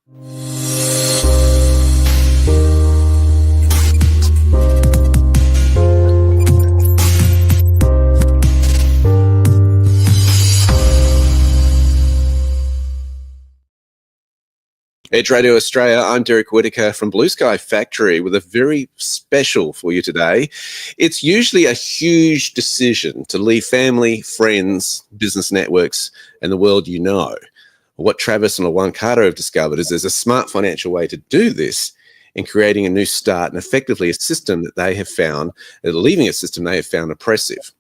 Edge Radio Australia, I'm Derek Whitaker from BluSkyFactory with a very special for you today. It's usually a huge decision to leave family, friends, business networks, and the world you know. What Travis and Juan Carter have discovered is there's a smart financial way to do this in creating a new start and effectively a system that they have found, leaving a system they have found oppressive.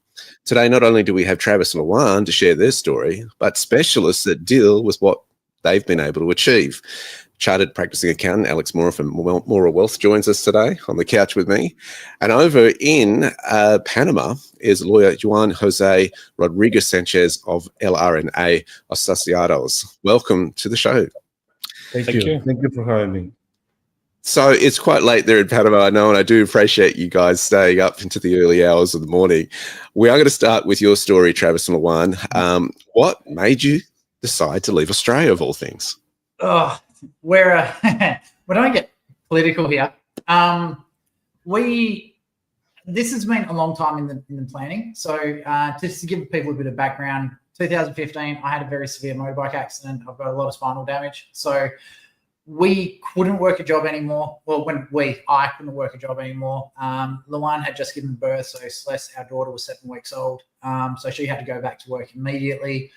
Today, not only do we have Travis and Juan to share their story, but specialists that deal with what they've been able to achieve. Chartered practicing accountant Alex Mora from Mora Wealth joins us today on the couch with me. And over in Panama is lawyer Juan Jose Rodriguez Sanchez of LRNA Asociados. Welcome to the show. Thank you. Thank you for having me. So it's quite late there in Panama, I know, and I do appreciate you guys staying up into the early hours of the morning. We are going to start with your story, Travis and Juan. What made you decide to leave Australia, of all things? Oh, we're we don't get political here. This has been a long time in the planning. So just to give people a bit of background, 2015, I had a very severe motorbike accident. I've got a lot of spinal damage. So we couldn't work a job anymore. Well, I couldn't work a job anymore. Luan had just given birth, so Celeste, our daughter, was 7 weeks old. So she had to go back to work immediately.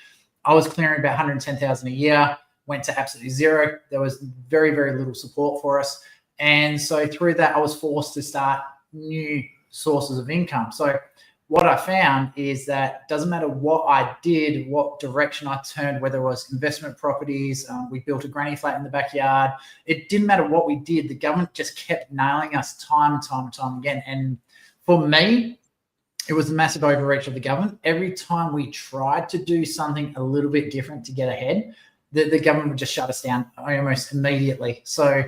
I was clearing about $110,000 a year, went to absolutely zero. There was very, very little support for us. And so through that, I was forced to start new sources of income. So what I found is that it doesn't matter what I did, what direction I turned, whether it was investment properties, we built a granny flat in the backyard. It didn't matter what we did. The government just kept nailing us time and time and time again. And for me, it was a massive overreach of the government. Every time we tried to do something a little bit different to get ahead, the government would just shut us down almost immediately. So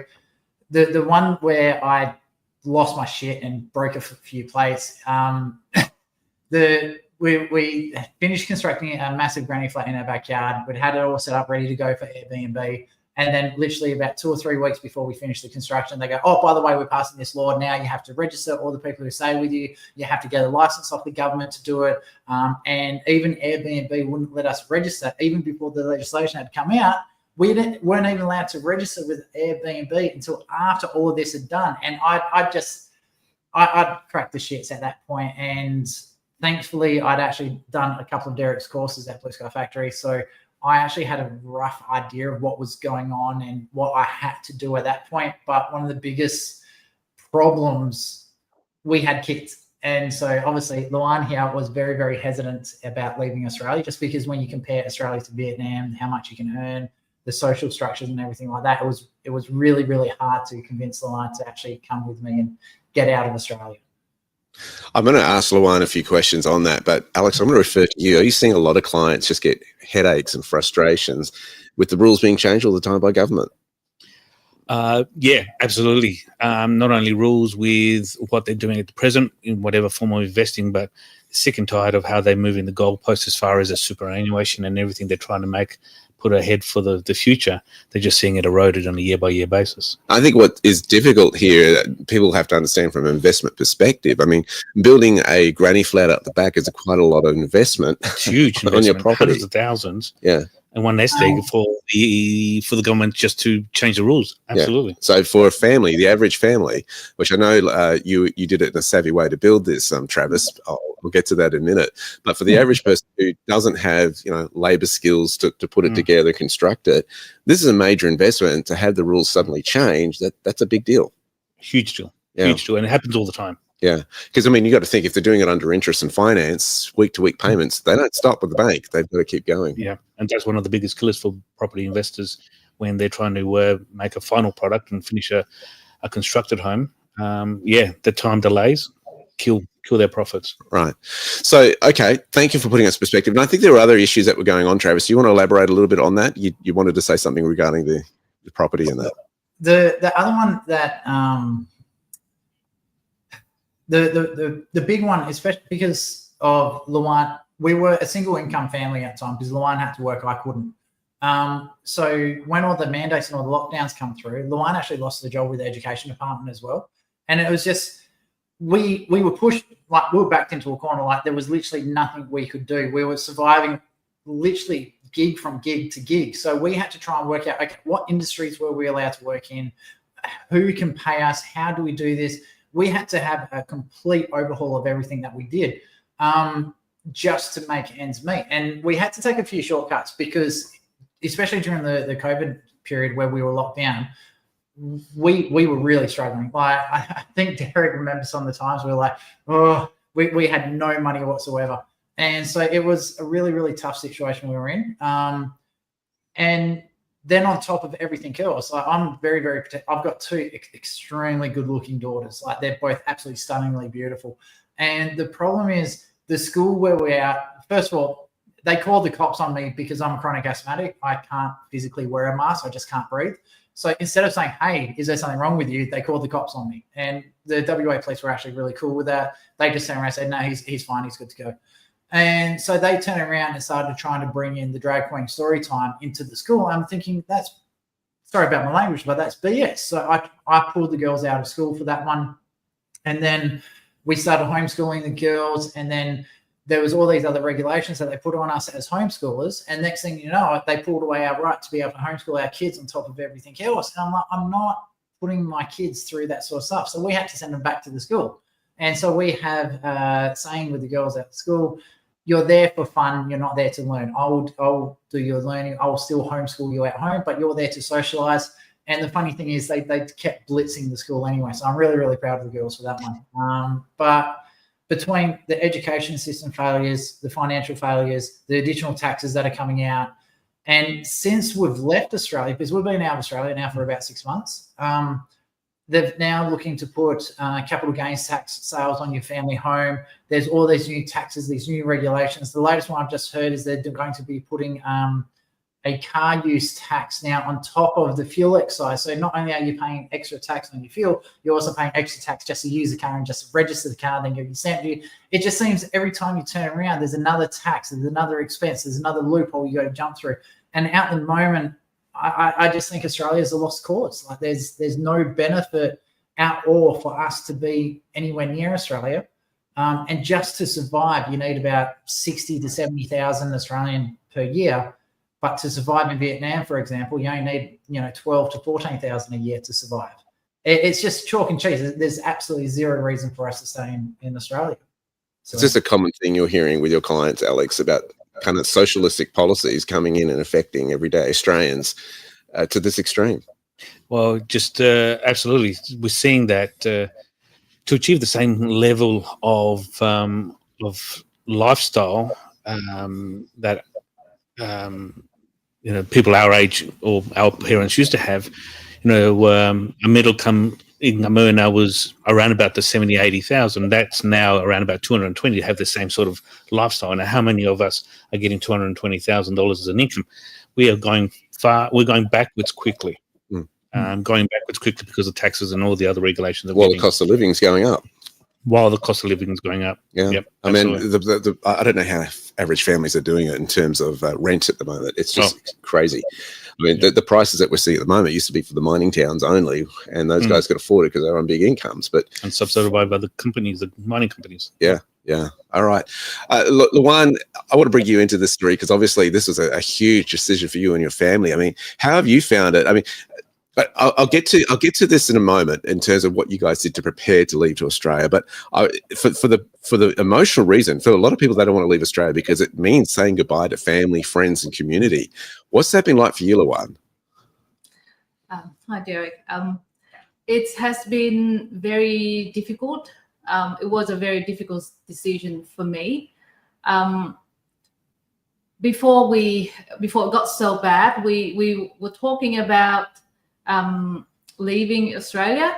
the one where I lost my shit and broke a few plates, we finished constructing a massive granny flat in our backyard. We'd had it all set up, ready to go for Airbnb. And then literally about 2 or 3 weeks before we finished the construction, they go, oh, by the way, we're passing this law. Now you have to register all the people who stay with you. You have to get a license off the government to do it. And even Airbnb wouldn't let us register. Even before the legislation had come out, we weren't even allowed to register with Airbnb until after all of this had done. And I'd cracked the shits at that point. And thankfully, I'd actually done a couple of Derek's courses at BluSkyFactory. So I actually had a rough idea of what was going on and what I had to do at that point. But one of the biggest problems, we had kids. And so obviously Luan here was very, very hesitant about leaving Australia, just because when you compare Australia to Vietnam, how much you can earn, the social structures and everything like that, it was really, really hard to convince Luan to actually come with me and get out of Australia. I'm going to ask Luan a few questions on that, but Alex, I'm going to refer to you. Are you seeing a lot of clients just get headaches and frustrations with the rules being changed all the time by government? Yeah, absolutely. Not only rules with what they're doing at the present in whatever form of investing, but sick and tired of how they're moving the goalposts as far as a superannuation and everything they're trying to put ahead for the future. They're just seeing it eroded on a year-by-year basis. I think what is difficult here, that people have to understand from an investment perspective, I mean, building a granny flat up the back is quite a lot of investment. It's huge on your property. Hundreds of thousands. Yeah. And one nest egg for the government just to change the rules. Absolutely. Yeah. So for a family, the average family, which I know you did it in a savvy way to build this, Travis. We'll get to that in a minute. But for the average person who doesn't have labor skills to put it together, construct it, this is a major investment. And to have the rules suddenly change, that's a big deal. Huge deal. Yeah. Huge deal, and it happens all the time. Yeah, because I mean, you got to think if they're doing it under interest and finance, week-to-week payments, they don't stop with the bank. They've got to keep going. Yeah, and that's one of the biggest killers for property investors when they're trying to make a final product and finish a constructed home. The time delays kill their profits. Right. So, okay, thank you for putting us in perspective. And I think there were other issues that were going on, Travis. Do you want to elaborate a little bit on that? You wanted to say something regarding the property and that. The other one that the big one, especially because of Luan, we were a single income family at the time because Luan had to work, I couldn't. So when all the mandates and all the lockdowns come through, Luan actually lost the job with the education department as well. And it was just, we were pushed, like we were backed into a corner, like there was literally nothing we could do. We were surviving literally gig from gig to gig. So we had to try and work out, okay, what industries were we allowed to work in? Who can pay us? How do we do this? We had to have a complete overhaul of everything that we did just to make ends meet. And we had to take a few shortcuts because, especially during the COVID period where we were locked down, we were really struggling. Like I think Derek remembers some of the times we were like, oh, we had no money whatsoever. And so it was a really, really tough situation we were in. And then on top of everything else, like I'm very, very protective. I've got two extremely good looking daughters. Like they're both absolutely stunningly beautiful. And the problem is the school where we're at, first of all, they called the cops on me because I'm a chronic asthmatic. I can't physically wear a mask. I just can't breathe. So instead of saying, hey, is there something wrong with you? They called the cops on me. And the WA police were actually really cool with that. They just turned around and said, no, he's fine. He's good to go. And so they turned around and started trying to bring in the drag queen story time into the school. I'm thinking, sorry about my language, but that's BS. So I pulled the girls out of school for that one. And then we started homeschooling the girls. And then there was all these other regulations that they put on us as homeschoolers. And next thing you know, they pulled away our right to be able to homeschool our kids on top of everything else. And I'm like, I'm not putting my kids through that sort of stuff. So we had to send them back to the school. And so we have a saying with the girls at school, you're there for fun. You're not there to learn. I'll do your learning. I'll still homeschool you at home, but you're there to socialize. And the funny thing is they kept blitzing the school anyway. So I'm really, really proud of the girls for that one. But between the education system failures, the financial failures, the additional taxes that are coming out, and since we've left Australia, because we've been out of Australia now for about 6 months, they're now looking to put capital gains tax sales on your family home. There's all these new taxes, these new regulations. The latest one I've just heard is they're going to be putting a car use tax now on top of the fuel excise. So not only are you paying extra tax on your fuel, you're also paying extra tax just to use the car and just register the car, then give you stamp duty. It just seems every time you turn around, there's another tax, there's another expense, there's another loophole you got to jump through. And at the moment, I just think Australia is a lost cause. Like there's no benefit at all for us to be anywhere near Australia. And just to survive, you need about 60 to 70,000 Australian per year. But to survive in Vietnam, for example, you only need 12 to 14,000 a year to survive. It's just chalk and cheese. There's absolutely zero reason for us to stay in Australia. So, it's just a common thing you're hearing with your clients, Alex, about kind of socialistic policies coming in and affecting everyday Australians to this extreme. Well, just absolutely. We're seeing that to achieve the same level of lifestyle that people our age or our parents used to have. A middle income earner was around about the 70, 80,000. That's now around about 220 to have the same sort of lifestyle. Now, how many of us are getting $220,000 as an income? We're going backwards quickly. Going backwards quickly because of taxes and all the other regulations. Well, the cost of living is going up. While the cost of living is going up. Yeah. Yep, I mean, I don't know how average families are doing it in terms of rent at the moment. It's just crazy. I mean, the prices that we're seeing at the moment used to be for the mining towns only, and those guys could afford it because they're on big incomes. And subsidized by the companies, the mining companies. Yeah. Yeah. All right. Look, Luan, I want to bring you into this story because obviously this was a huge decision for you and your family. I mean, how have you found it? I mean, but I'll get to this in a moment in terms of what you guys did to prepare to leave to Australia. But for the emotional reason, for a lot of people, they don't want to leave Australia because it means saying goodbye to family, friends, and community. What's that been like for you, Luan? Hi, Derek. It has been very difficult. It was a very difficult decision for me. Before it got so bad, we were talking about leaving Australia,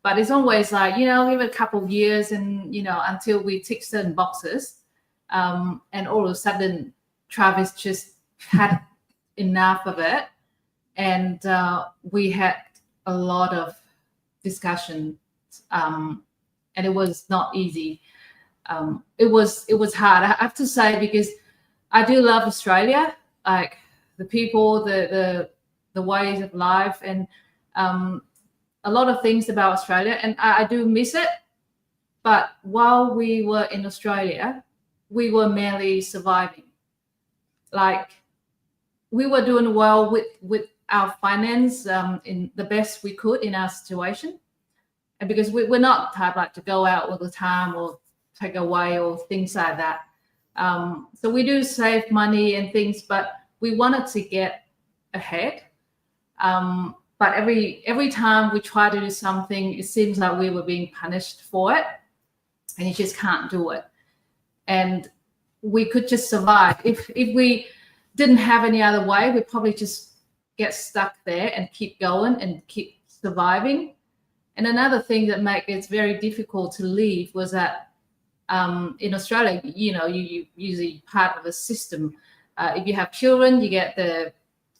but it's always like, give it a couple of years and, until we tick certain boxes. And all of a sudden, Travis just had enough of it. And we had a lot of discussion, and it was not easy. It was hard, I have to say, because I do love Australia. Like the people, the ways of life, and a lot of things about Australia, and I do miss it. But while we were in Australia, we were merely surviving. Like, we were doing well with our finance in the best we could in our situation. And because we're not the type like to go out all the time or take away or things like that. So we do save money and things, but we wanted to get ahead. But every time we try to do something, it seems like we were being punished for it, and you just can't do it. And we could just survive. If we didn't have any other way, we'd probably just get stuck there and keep going and keep surviving. And another thing that makes it very difficult to leave was that in Australia, you usually part of a system. If you have children, you get the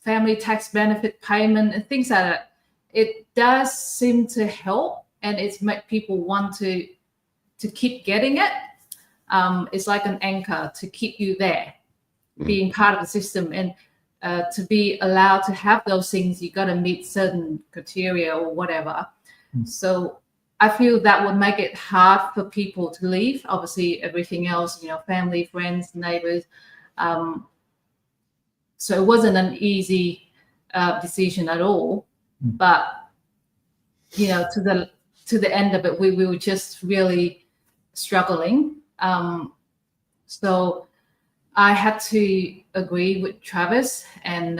family tax benefit payment and things like that. It does seem to help, and it's make people want to keep getting it. It's like an anchor to keep you there, being part of the system. And to be allowed to have those things, you got to meet certain criteria or whatever. So I feel that would make it hard for people to leave. Obviously, everything else, family, friends, neighbors. So it wasn't an easy decision at all. But, to the end of it, we were just really struggling. So I had to agree with Travis and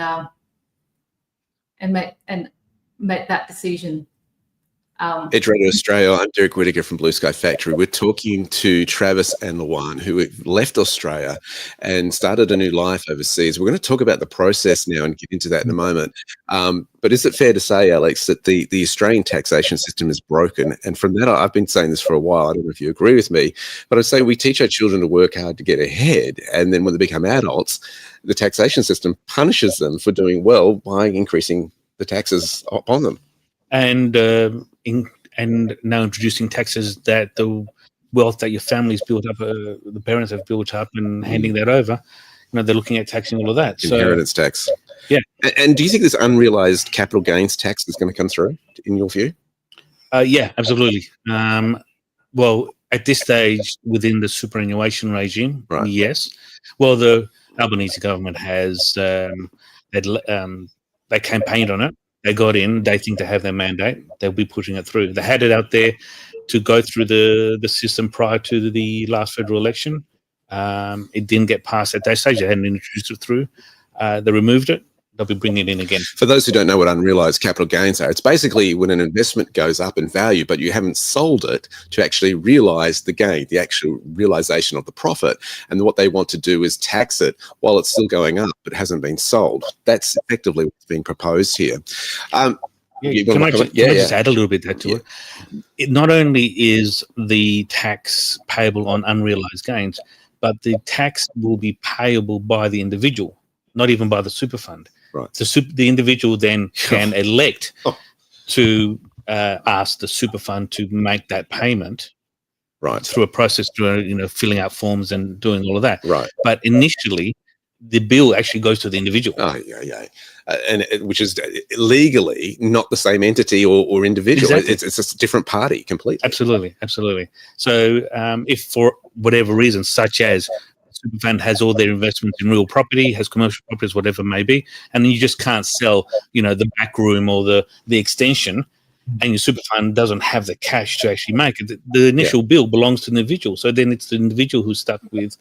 make that decision. Edge Radio Australia. I'm Derek Whitaker from BluSkyFactory. We're talking to Travis and Luan, who left Australia and started a new life overseas. We're going to talk about the process now and get into that in a moment. But is it fair to say, Alex, that the Australian taxation system is broken? And from that, I've been saying this for a while. I don't know if you agree with me, but I say we teach our children to work hard to get ahead. And then when they become adults, the taxation system punishes them for doing well by increasing the taxes upon them. And now introducing taxes that the wealth that your family's built up, the parents have built up, and handing that over, they're looking at taxing all of that. Inheritance tax. Yeah. And do you think this unrealized capital gains tax is going to come through, in your view? Yeah, absolutely. Well, at this stage, within the superannuation regime, right. Yes. Well, the Albanese government has they campaigned on it. They got in. They think they have their mandate. They'll be pushing it through. They had it out there to go through the system prior to the last federal election. It didn't get passed at that stage. They hadn't introduced it through. They removed it. They'll be bringing it in again. For those who don't know what unrealized capital gains are, it's basically when an investment goes up in value, but you haven't sold it to actually realize the gain, the actual realization of the profit. And what they want to do is tax it while it's still going up, but hasn't been sold. That's effectively what's being proposed here. Can I just add a little bit to it? It not only is the tax payable on unrealized gains, but the tax will be payable by the individual, not even by the super fund. Right. The individual then can elect to ask the super fund to make that payment, right, through a process through filling out forms and doing all of that. Right. But initially, the bill actually goes to the individual. Oh, yeah. Which is legally not the same entity or individual. Exactly. It's a different party completely. Absolutely. So if for whatever reason, such as super fund has all their investments in real property, has commercial properties, whatever it may be, and you just can't sell, the back room or the extension, and your super fund doesn't have the cash to actually make it, the initial bill belongs to the individual. So then it's the individual who's stuck with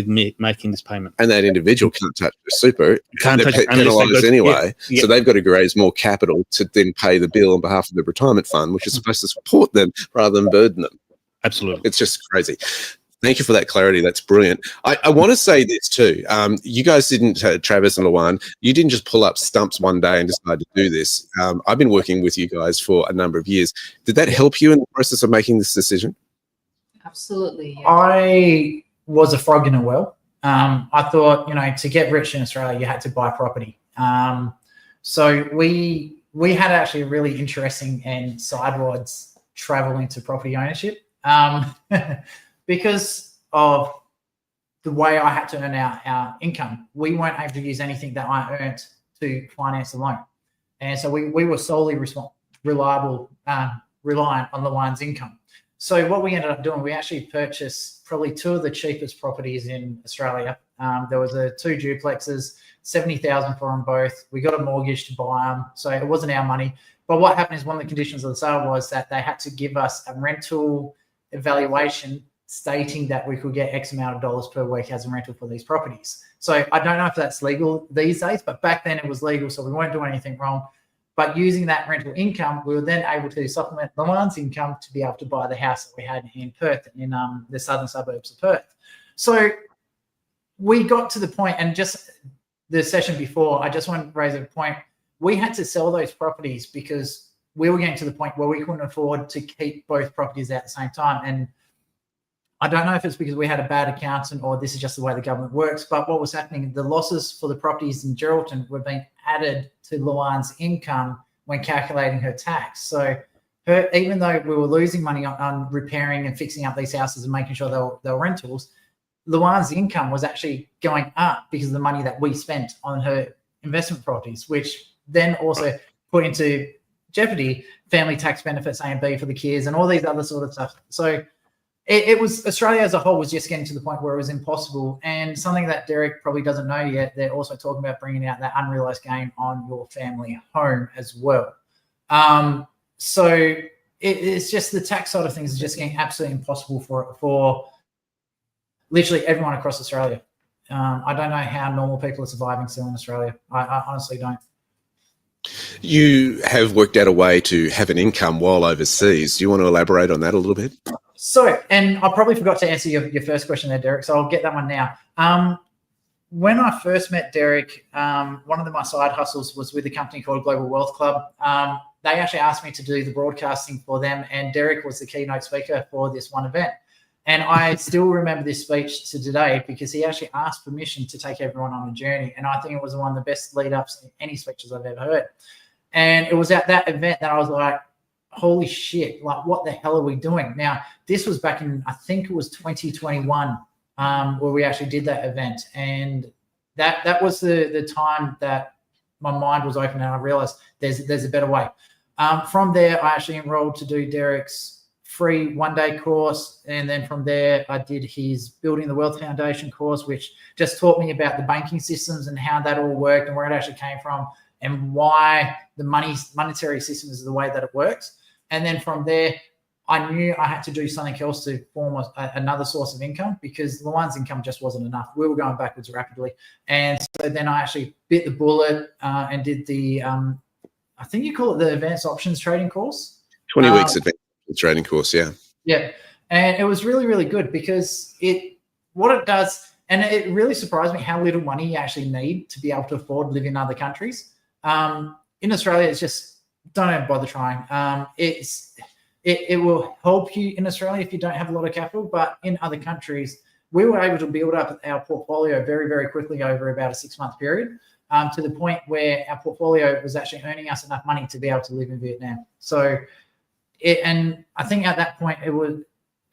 making this payment. And that individual can't touch the super. Can't touch it penalised anyway. Yeah. So they've got to raise more capital to then pay the bill on behalf of the retirement fund, which is supposed to support them rather than burden them. Absolutely. It's just crazy. Thank you for that clarity. That's brilliant. I want to say this too. You guys didn't, Travis and Luan, you didn't just pull up stumps one day and decide to do this. I've been working with you guys for a number of years. Did that help you in the process of making this decision? Absolutely. Yeah. I was a frog in a well. I thought, to get rich in Australia, you had to buy property. So we had actually a really interesting and sideways travel into property ownership. Because of the way I had to earn our income, we weren't able to use anything that I earned to finance the loan. And so we were solely reliant on Luan's income. So what we ended up doing, we actually purchased probably two of the cheapest properties in Australia. There was two duplexes, 70,000 for them both. We got a mortgage to buy them, so it wasn't our money. But what happened is one of the conditions of the sale was that they had to give us a rental evaluation stating that we could get X amount of dollars per week as a rental for these properties. So I don't know if that's legal these days, but back then it was legal, so we weren't doing anything wrong. But using that rental income, we were then able to supplement Luan's income to be able to buy the house that we had in Perth, in the southern suburbs of Perth. So we got to the point, and just the session before, I just want to raise a point. We had to sell those properties because we were getting to the point where we couldn't afford to keep both properties at the same time. And I don't know if it's because we had a bad accountant or this is just the way the government works, but what was happening, the losses for the properties in Geraldton were being added to Luan's income when calculating her tax. So even though we were losing money on repairing and fixing up these houses and making sure they were rentals, Luan's income was actually going up because of the money that we spent on her investment properties, which then also put into jeopardy family tax benefits A and B for the kids and all these other sort of stuff. So it was, Australia as a whole was just getting to the point where it was impossible. And something that Derek probably doesn't know yet, they're also talking about bringing out that unrealized gain on your family home as well. So it's just the tax side of things is just getting absolutely impossible for literally everyone across Australia. I don't know how normal people are surviving still in Australia. I honestly don't. You have worked out a way to have an income while overseas. Do you want to elaborate on that a little bit? So, and I probably forgot to answer your first question there, Derek, so I'll get that one now. When I first met Derek, one of my side hustles was with a company called Global Wealth Club. They actually asked me to do the broadcasting for them, and Derek was the keynote speaker for this one event. And I still remember this speech to today because he actually asked permission to take everyone on a journey. And I think it was one of the best lead-ups in any speeches I've ever heard. And it was at that event that I was like, holy shit, like what the hell are we doing? Now, this was back in, I think it was 2021 where we actually did that event. And that was the time that my mind was open and I realized there's a better way. From there, I actually enrolled to do Derek's free one-day course. And then from there, I did his Building the Wealth Foundation course, which just taught me about the banking systems and how that all worked and where it actually came from and why the monetary system is the way that it works. And then from there, I knew I had to do something else to form another source of income because Luan's income just wasn't enough. We were going backwards rapidly. And so then I actually bit the bullet and did the, I think you call it the advanced options trading course. 20 weeks advanced trading course, yeah. Yeah. And it was really, really good because what it does, and it really surprised me how little money you actually need to be able to afford to live in other countries. In Australia, it's just, don't even bother trying. It will help you in Australia if you don't have a lot of capital, but in other countries, we were able to build up our portfolio very, very quickly over about a 6-month period to the point where our portfolio was actually earning us enough money to be able to live in Vietnam. So, and I think at that point it was,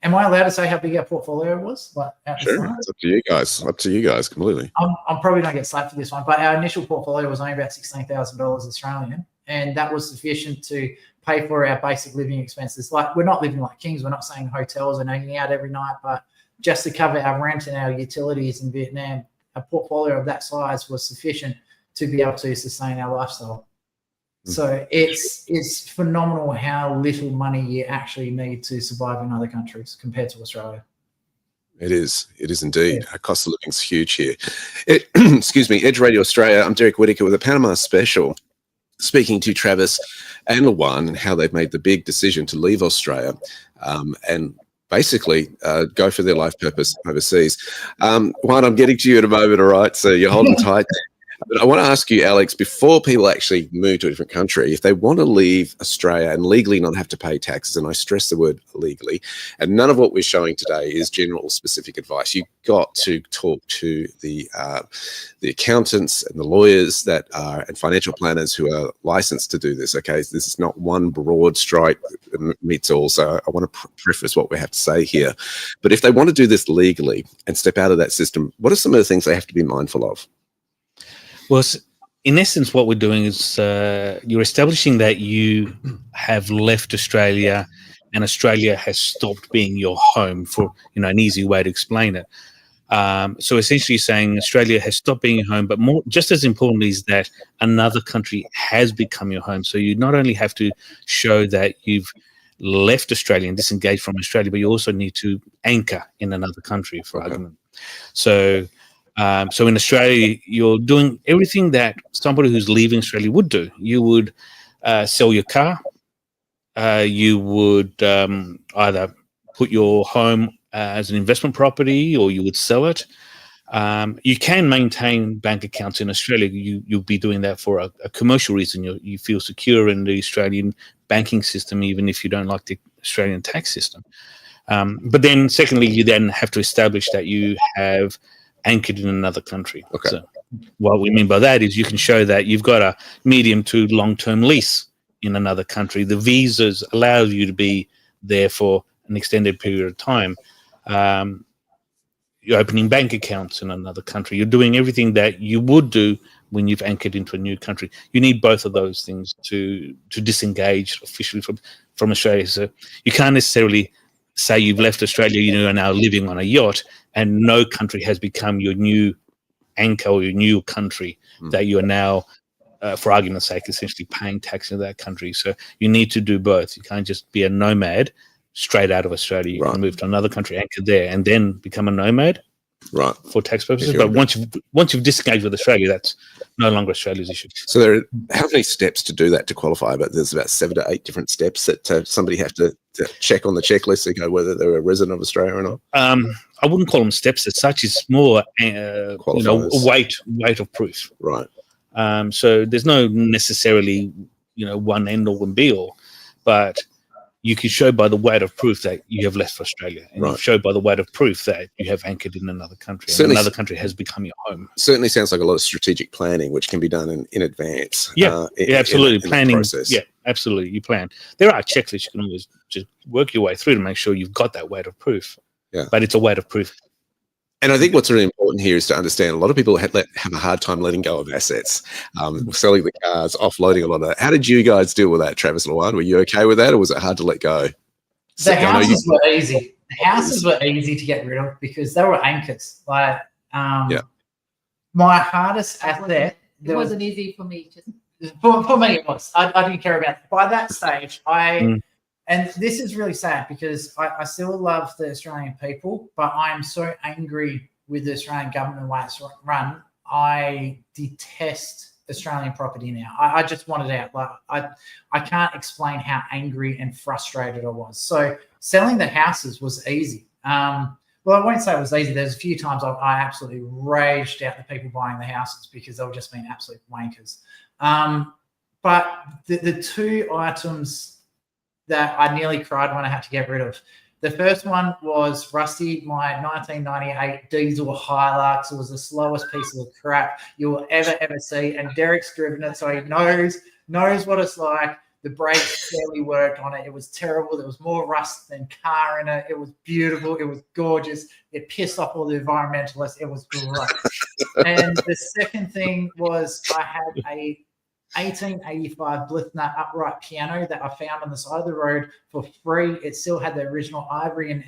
am I allowed to say how big our portfolio was? Sure, it's up to you guys. Up to you guys completely. I'm probably going to get slapped for this one, but our initial portfolio was only about $16,000 Australian. And that was sufficient to pay for our basic living expenses. Like, we're not living like kings. We're not staying in hotels and hanging out every night, but just to cover our rent and our utilities in Vietnam, a portfolio of that size was sufficient to be able to sustain our lifestyle. So it's phenomenal how little money you actually need to survive in other countries compared to Australia. It is indeed. Our cost of living is huge here. Excuse me, Edge Radio Australia. I'm Derek Whitaker with a Panama special, speaking to Travis and Luan and how they've made the big decision to leave Australia and basically go for their life purpose overseas. Juan, I'm getting to you in a moment, all right? So you're holding tight. But I want to ask you, Alex, before people actually move to a different country, if they want to leave Australia and legally not have to pay taxes, and I stress the word legally, and none of what we're showing today is general specific advice. You've got to talk to the accountants and the lawyers that are, and financial planners who are licensed to do this. Okay, this is not one broad strike that meets all. So I want to preface what we have to say here. But if they want to do this legally and step out of that system, what are some of the things they have to be mindful of? Well, in essence, what we're doing is you're establishing that you have left Australia and Australia has stopped being your home, for an easy way to explain it. So essentially saying Australia has stopped being your home, but more, just as importantly, is that another country has become your home. So you not only have to show that you've left Australia and disengaged from Australia, but you also need to anchor in another country, for argument. So in Australia, you're doing everything that somebody who's leaving Australia would do. You would sell your car. You would either put your home as an investment property, or you would sell it. You can maintain bank accounts in Australia. You'll be doing that for a commercial reason. You feel secure in the Australian banking system, even if you don't like the Australian tax system. But then secondly, you then have to establish that you have anchored in another country. Okay. So what we mean by that is you can show that you've got a medium to long-term lease in another country. The visas allow you to be there for an extended period of time. You're opening bank accounts in another country. You're doing everything that you would do when you've anchored into a new country. You need both of those things to disengage officially from Australia. So you can't necessarily say you've left Australia, you are now living on a yacht, and no country has become your new anchor or your new country that you are now, for argument's sake, essentially paying tax in that country. So you need to do both. You can't just be a nomad straight out of Australia. You can move to another country, anchor there, and then become a nomad, right, for tax purposes. But once you've disengaged with Australia, that's no longer Australia's issue. So there are how many steps to do that to qualify? But there's about 7 to 8 different steps that somebody have to check on the checklist to go whether they're a resident of Australia or not. I wouldn't call them steps as such. It's more weight of proof. Right. So there's no necessarily one end all and be all, but you can show by the weight of proof that you have left Australia, and you show by the weight of proof that you have anchored in another country, and another country has become your home. Certainly sounds like a lot of strategic planning, which can be done in advance. Absolutely. Planning. Process. Yeah, absolutely. You plan. There are checklists you can always just work your way through to make sure you've got that weight of proof. Yeah. But it's a weight of proof. And I think what's really important here is to understand a lot of people have a hard time letting go of assets, selling the cars, offloading a lot of that. How did you guys deal with that, Travis Lewan? Were you okay with that, or was it hard to let go? The houses were easy. The houses were easy to get rid of because they were anchors. Like, my hardest asset. It wasn't easy for me. For me, it was. I didn't care about it. By that stage, and this is really sad because I still love the Australian people, but I'm so angry with the Australian government and the way it's run. I detest Australian property now. I just want it out. Like I can't explain how angry and frustrated I was. So selling the houses was easy. Well, I won't say it was easy. There's a few times I absolutely raged out the people buying the houses because they were just being absolute wankers. But the two items that I nearly cried when I had to get rid of. The first one was Rusty, my 1998 diesel Hilux. It was the slowest piece of crap you will ever see. And Derek's driven it, so he knows what it's like. The brakes barely worked on it. It was terrible. There was more rust than car in it. It was beautiful. It was gorgeous. It pissed off all the environmentalists. It was great. And the second thing was I had a 1885 Blithner upright piano that I found on the side of the road for free. It still had the original ivory and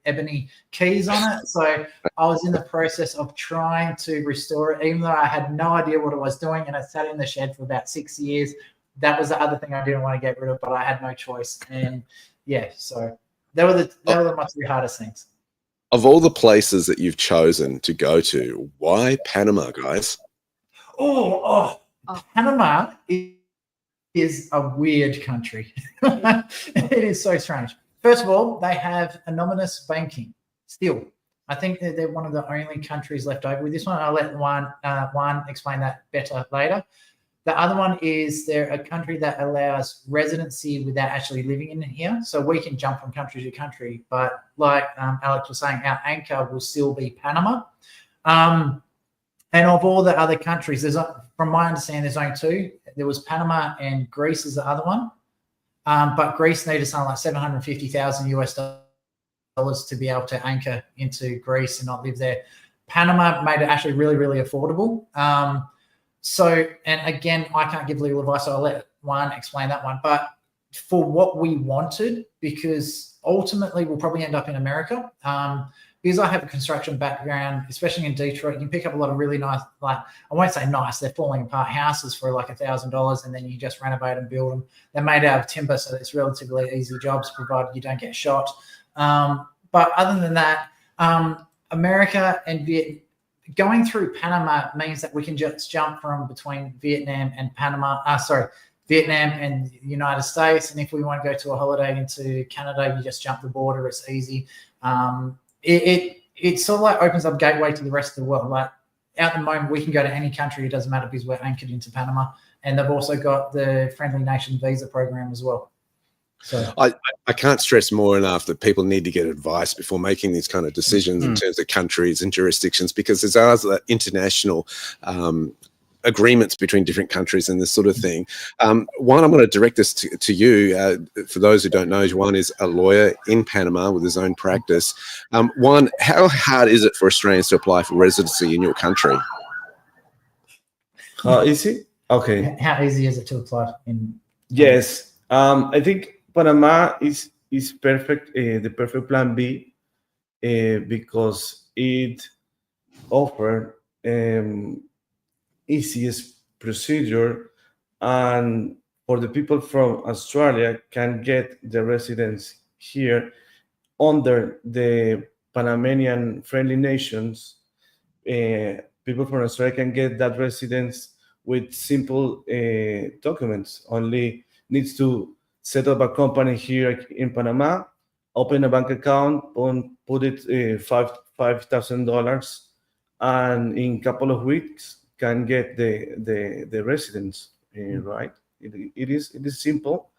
ebony keys on it. So I was in the process of trying to restore it, even though I had no idea what I was doing, and I sat in the shed for about 6 years. That was the other thing I didn't want to get rid of, but I had no choice. And so they were the two hardest things. Of all the places that you've chosen to go to, why Panama, guys? Panama is a weird country. It is so strange. First of all, they have anonymous banking still. I think that they're one of the only countries left over with this one. I'll let Juan explain that better later. The other one is they're a country that allows residency without actually living in here. So we can jump from country to country. But like Alex was saying, our anchor will still be Panama. And of all the other countries, from my understanding, there's only two. There was Panama and Greece is the other one. But Greece needed something like $750,000 US to be able to anchor into Greece and not live there. Panama made it actually really, really affordable. So, and again, I can't give legal advice, so I'll let Juan explain that one. But for what we wanted, because ultimately we'll probably end up in America, because I have a construction background, especially in Detroit, you can pick up a lot of really nice, like, I won't say nice, they're falling apart houses for like $1,000, and then you just renovate and build them. They're made out of timber, so it's relatively easy jobs, provided you don't get shot. But other than that, America and Vietnam, going through Panama means that we can just jump from between Vietnam and Vietnam and the United States. And if we want to go to a holiday into Canada, you just jump the border. It's easy. It sort of like opens up gateway to the rest of the world. Like at the moment, we can go to any country. It doesn't matter because we're anchored into Panama. And they've also got the Friendly Nation visa program as well. So I can't stress more enough that people need to get advice before making these kind of decisions in terms of countries and jurisdictions, because there's other international agreements between different countries and this sort of thing. Juan, I'm going to direct this to you. For those who don't know, Juan is a lawyer in Panama with his own practice. Juan, how hard is it for Australians to apply for residency in your country? Easy? Okay. How easy is it to apply in? Yes. I think Panama is perfect, the perfect plan B, because it offers easiest procedure, and for the people from Australia can get the residence here under the Panamanian friendly nations. People from Australia can get that residence with simple documents. Only needs to set up a company here in Panama, open a bank account, put it $5,000, and in a couple of weeks can get the residence, right? It is assimple.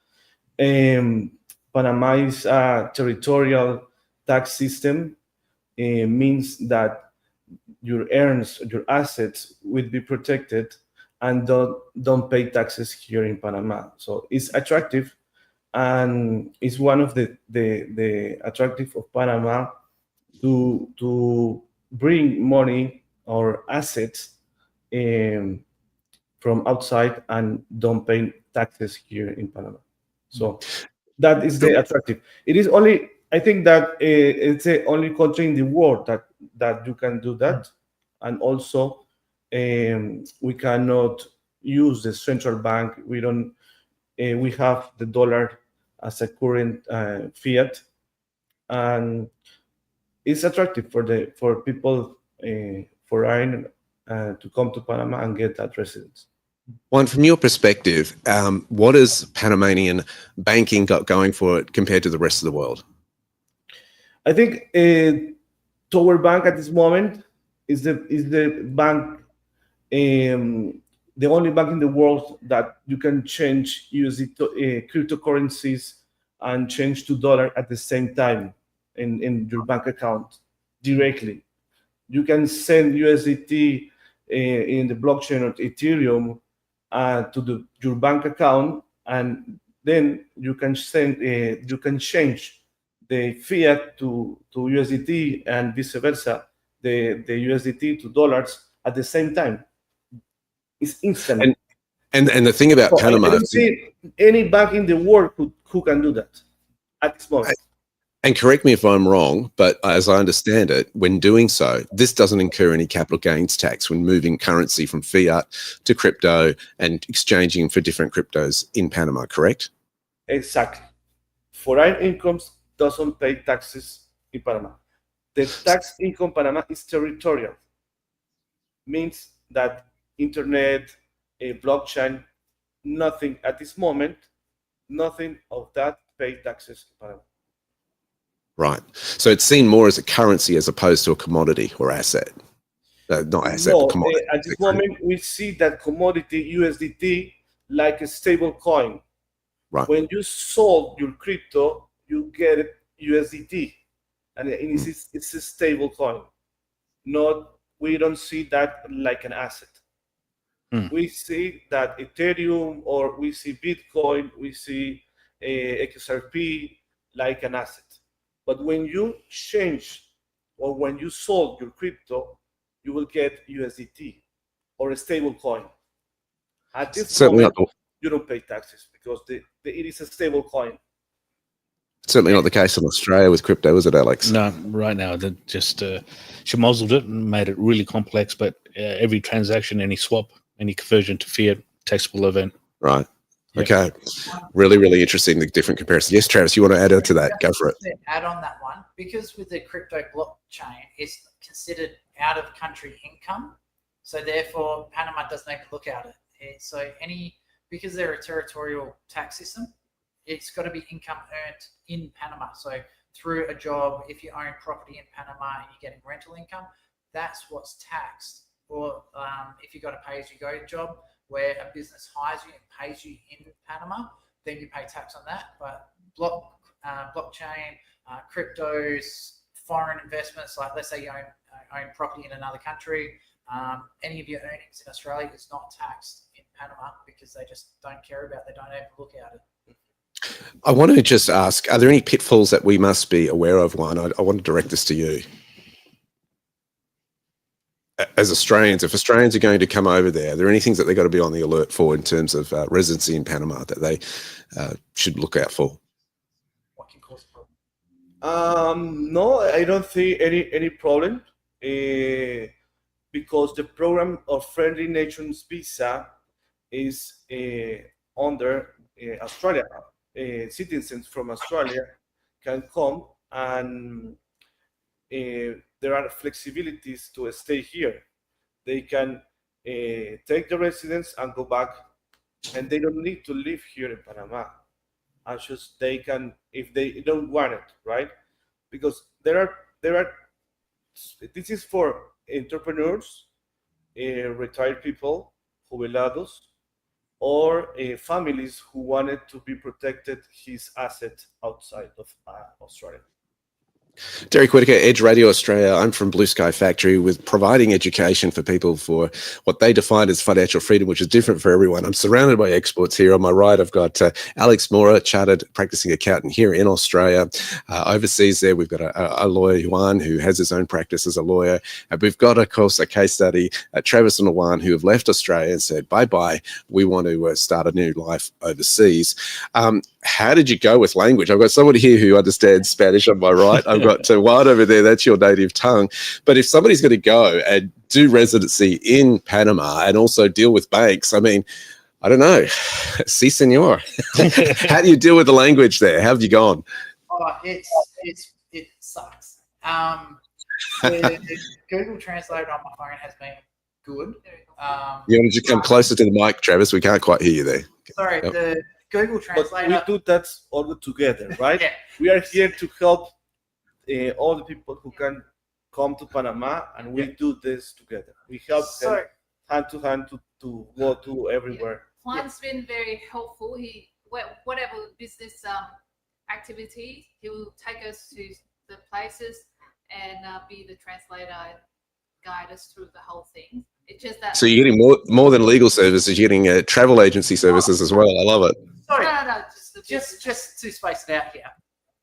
Panama is a territorial tax system. Means that your assets will be protected and don't pay taxes here in Panama. So it's attractive, and it's one of the attractive of Panama to bring money or assets from outside and don't pay taxes here in Panama. So that is the attractive. It is only, I think that it's the only country in the world that you can do that. And also we cannot use the central bank. We have the dollar as a current fiat, and it's attractive for people foreign to come to Panama and get that residence. Juan, from your perspective, what has Panamanian banking got going for it compared to the rest of the world? I think Tower Bank at this moment is the bank, the only bank in the world that you can change USD cryptocurrencies and change to dollar at the same time in your bank account directly. You can send USDT in the blockchain of Ethereum to your bank account, and then you can change the fiat to USDT and vice versa, the USDT to dollars at the same time. It's instant. And the thing about Panama, I don't see any bank in the world who can do that at this moment. And correct me if I'm wrong, but as I understand it, when doing so, this doesn't incur any capital gains tax when moving currency from fiat to crypto and exchanging for different cryptos in Panama, correct? Exactly. Foreign incomes doesn't pay taxes in Panama. The tax income Panama is territorial. Means that internet, blockchain, nothing at this moment, nothing of that pay taxes in Panama. Right. So it's seen more as a currency as opposed to a commodity or asset. Not asset, No, but commodity. at this moment, we see that commodity USDT like a stable coin. Right. When you sold your crypto, you get USDT, and it's a stable coin. We don't see that like an asset. We see that Ethereum, or we see Bitcoin, we see XRP like an asset. But when you change or when you sold your crypto, you will get USDT or a stable coin. At this Certainly moment, not. you don't pay taxes because it is a stable coin. Certainly not the case in Australia with crypto, is it, Alex? No, right now they just schmozzled it and made it really complex. But every transaction, any swap, any conversion to fiat, taxable event. Right. Yep. Okay. Really, really interesting, the different comparisons. Yes, Travis, you want to add to that? Go for it. To add on that one, because with the crypto blockchain, it's considered out of country income. So therefore, Panama doesn't even look at it. So because they're a territorial tax system, it's got to be income earned in Panama. So through a job, if you own property in Panama and you're getting rental income, that's what's taxed. Or if you got a pay-as-you-go job where a business hires you and pays you in Panama, then you pay tax on that. But blockchain, cryptos, foreign investments, like let's say you own property in another country, any of your earnings in Australia is not taxed in Panama because they just don't care about it. They don't even look at it. I want to just ask, are there any pitfalls that we must be aware of, Juan? I want to direct this to you. As Australians, if Australians are going to come over there, are there any things that they've got to be on the alert for in terms of residency in Panama that they should look out for? What can cause a problem? No, I don't see any problem because the program of Friendly Nations Visa is under Australia. Citizens from Australia can come, and there are flexibilities to stay here. They can take the residence and go back, and they don't need to live here in Panama. And just they can, if they don't want it, right? Because there are. This is for entrepreneurs, retired people, jubilados, or families who wanted to be protected his asset outside of Australia. Derek Whitaker, Edge Radio Australia. I'm from BluSkyFactory, with providing education for people for what they define as financial freedom, which is different for everyone. I'm surrounded by experts here. On my right, I've got Alex Mora, chartered practicing accountant here in Australia. Overseas there, we've got a lawyer, Juan, who has his own practice as a lawyer. We've got, of course, a case study, Travis and Juan, who have left Australia and said, bye-bye, we want to start a new life overseas. How did you go with language? I've got someone here who understands Spanish on my right. I've got Juan over there. That's your native tongue. But if somebody's going to go and do residency in Panama and also deal with banks, I mean, I don't know. Si, senor. How do you deal with the language there? How have you gone? Oh, it sucks. The Google Translator on my phone has been good. You want to just come closer to the mic, Travis? We can't quite hear you there. Sorry, Yep. the Google Translator. But we do that all together, right? Yeah. We are here to help all the people who can come to Panama, and we do this together. We help them hand to hand to go to everywhere. Juan's been very helpful. Whatever business activity, he will take us to the places and be the translator and guide us through the whole thing. It's just that. So you're getting more than legal services. You're getting travel agency services as well. I love it. Sorry, No, just to space it out here.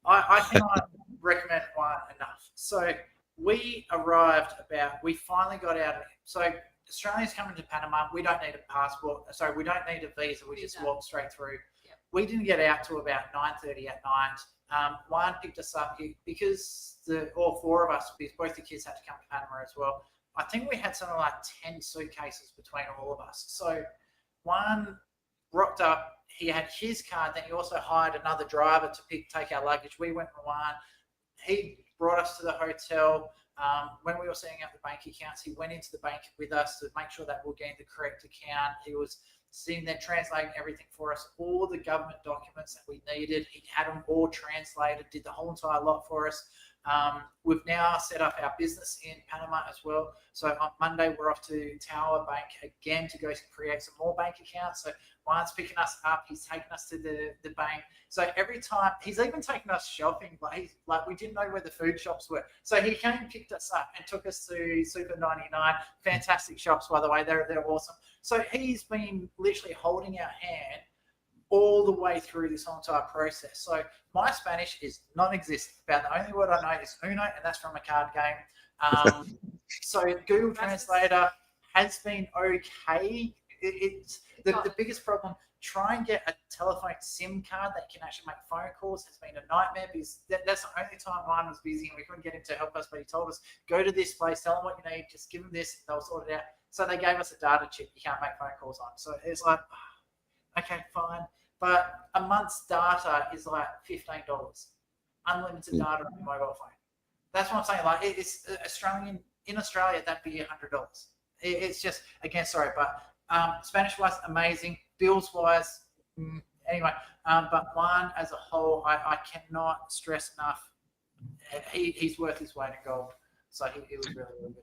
I cannot recommend Juan enough. So we finally got out of it. So Australians coming to Panama, we don't need a passport. Sorry, we don't need a visa. We just walk straight through. Yep. We didn't get out till about 9:30 at night. Juan picked us up because all four of us, because both the kids had to come to Panama as well. I think we had something like 10 suitcases between all of us. So Juan rocked up. He had his car. Then he also hired another driver to take our luggage. We went with Juan. He brought us to the hotel. When we were setting up the bank accounts, he went into the bank with us to make sure that we were getting the correct account. He was sitting there translating everything for us, all the government documents that we needed. He had them all translated, did the whole entire lot for us. We've now set up our business in Panama as well. So on Monday, we're off to Tower Bank again to go create some more bank accounts. So Juan's picking us up. He's taking us to the bank. So every time, he's even taken us shopping. Like we didn't know where the food shops were. So he came and picked us up and took us to Super 99. Fantastic shops, by the way. They're awesome. So he's been literally holding our hand all the way through this whole entire process. So my Spanish is non-existent. About the only word I know is uno, and that's from a card game. So Google Translator has been okay. It's the biggest problem. Try and get a telephone SIM card that can actually make phone calls has been a nightmare, because that's the only time mine was busy and we couldn't get him to help us. But he told us, go to this place, tell them what you need, just give them this, they'll sort it out. So they gave us a data chip you can't make phone calls on. So it's like, okay, fine. But a month's data is like $15. Unlimited data on your mobile phone. That's what I'm saying. Like, it's Australian, in Australia, that'd be $100. It's just, again, sorry, but Spanish wise, amazing. Bills wise, anyway. But Juan as a whole, I cannot stress enough. He's worth his weight in gold. So he was really, really good.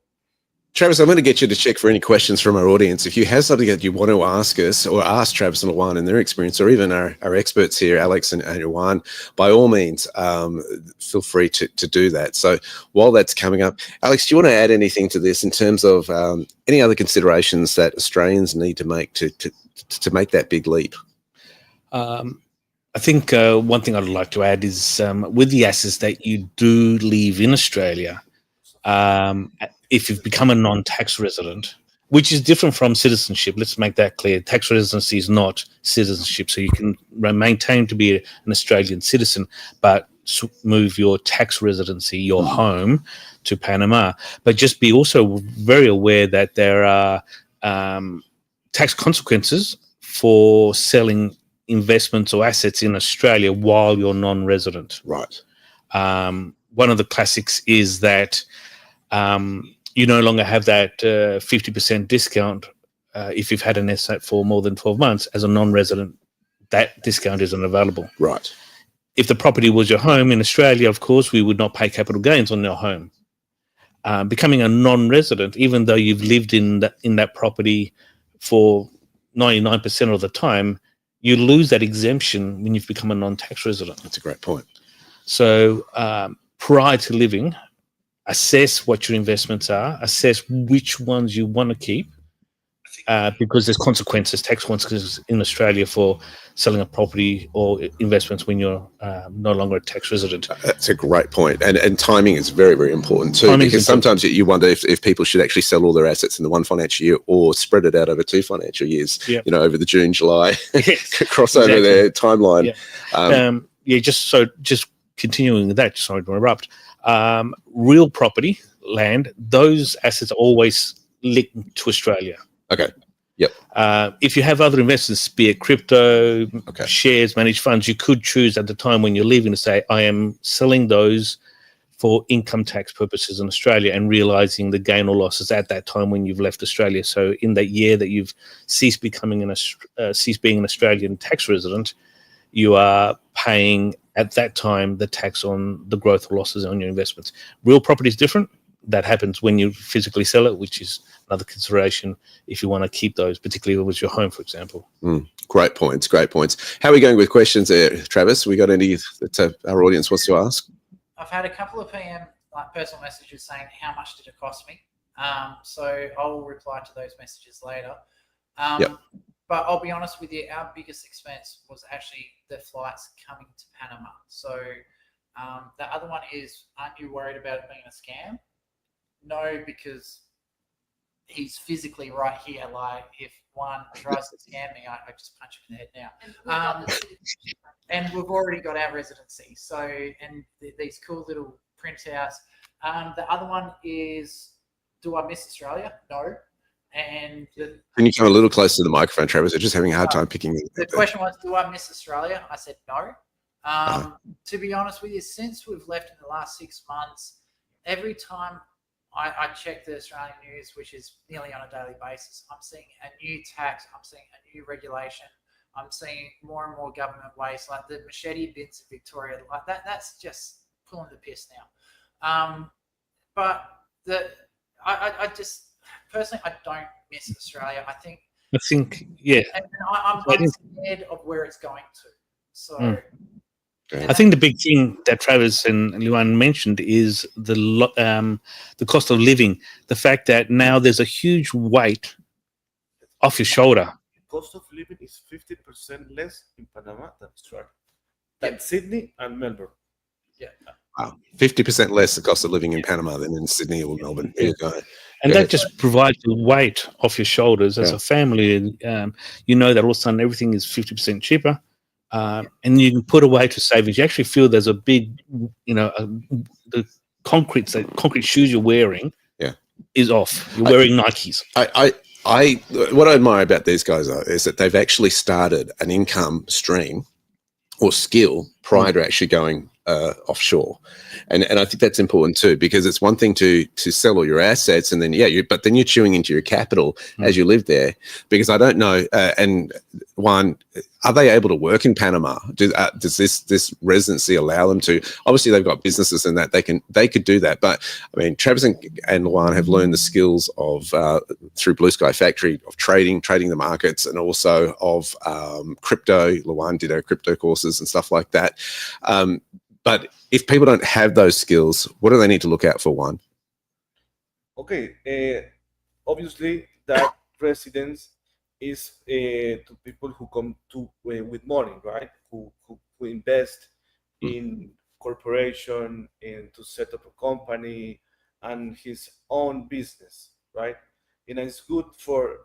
Travis, I'm going to get you to check for any questions from our audience. If you have something that you want to ask us or ask Travis and Juan in their experience, or even our experts here, Alex and Juan, by all means, feel free to do that. So while that's coming up, Alex, do you want to add anything to this in terms of any other considerations that Australians need to make to make that big leap? I think one thing I'd like to add is with the assets that you do leave in Australia, if you've become a non-tax resident, which is different from citizenship. Let's make that clear. Tax residency is not citizenship. So you can maintain to be an Australian citizen, but move your tax residency, your home, to Panama. But just be also very aware that there are tax consequences for selling investments or assets in Australia while you're non-resident. Right. One of the classics is that you no longer have that 50% discount if you've had an asset for more than 12 months. As a non-resident, that discount isn't available. Right. If the property was your home in Australia, of course, we would not pay capital gains on your home. Becoming a non-resident, even though you've lived in that property for 99% of the time, you lose that exemption when you've become a non-tax resident. That's a great point. So prior to living, assess what your investments are, assess which ones you want to keep, because there's consequences, tax consequences in Australia for selling a property or investments when you're no longer a tax resident. That's a great point. And timing is very, very important too, because sometimes you wonder if people should actually sell all their assets in the one financial year or spread it out over 2 financial years, over the June, July, crossover their timeline. Just continuing with that, sorry to interrupt. Real property, land, those assets are always linked to Australia. Okay. Yep. If you have other investments, be it crypto, shares, managed funds, you could choose at the time when you're leaving to say, I am selling those for income tax purposes in Australia, and realizing the gain or losses at that time when you've left Australia. So in that year that you've ceased being an Australian tax resident, you are paying at that time the tax on the growth or losses on your investments. Real property is different. That happens when you physically sell it, which is another consideration if you want to keep those, particularly if it was your home, for example. Great points. How are we going with questions there, Travis? We got any that our audience wants to ask? I've had a couple of PM, like personal messages saying, how much did it cost me? So I'll reply to those messages later. But I'll be honest with you, our biggest expense was actually the flights coming to Panama. So the other one is, aren't you worried about it being a scam? No, because he's physically right here. Like, if one tries to scam me, I just punch him in the head now. And we've already got our residency. So, and these cool little printouts. The other one is, do I miss Australia? No. And can you come a little closer to the microphone, Travis? They're just having a hard time picking it. The question was, do I miss Australia? I said no. To be honest with you, since we've left in the last 6 months, every time I check the Australian news, which is nearly on a daily basis. I'm seeing a new tax. I'm seeing a new regulation. I'm seeing more and more government waste, like the machete bins in Victoria, like that. That's just pulling the piss now. But I just personally, I don't miss Australia. I think, yeah. and I'm scared of where it's going to. So. I think the big thing that Travis and Luan mentioned is the cost of living. The fact that now there's a huge weight off your shoulder. Cost of living is 50% less in Panama than Australia, than Sydney and Melbourne. Yeah. Wow, 50% less the cost of living in Panama than in Sydney or Melbourne. Here you go. And that just provides the weight off your shoulders as a family. You know that all of a sudden everything is 50% cheaper. And you can put away to savings. You actually feel there's a big, the concrete shoes you're wearing is off. You're wearing Nikes. What I admire about these guys is that they've actually started an income stream or skill prior to actually going offshore, and I think that's important too, because it's one thing to sell all your assets and then but then you're chewing into your capital as you live there. Because I don't know, and Juan, are they able to work in Panama? Does this residency allow them to? Obviously, they've got businesses and that they could do that. But I mean, Travis and Juan have learned the skills of through BluSkyFactory of trading the markets, and also of crypto. Luan did our crypto courses and stuff like that. But if people don't have those skills, what do they need to look out for, Juan? Okay, obviously that residence is to people who come to with money, right? Who invest in corporation and to set up a company and his own business, right? And it's good for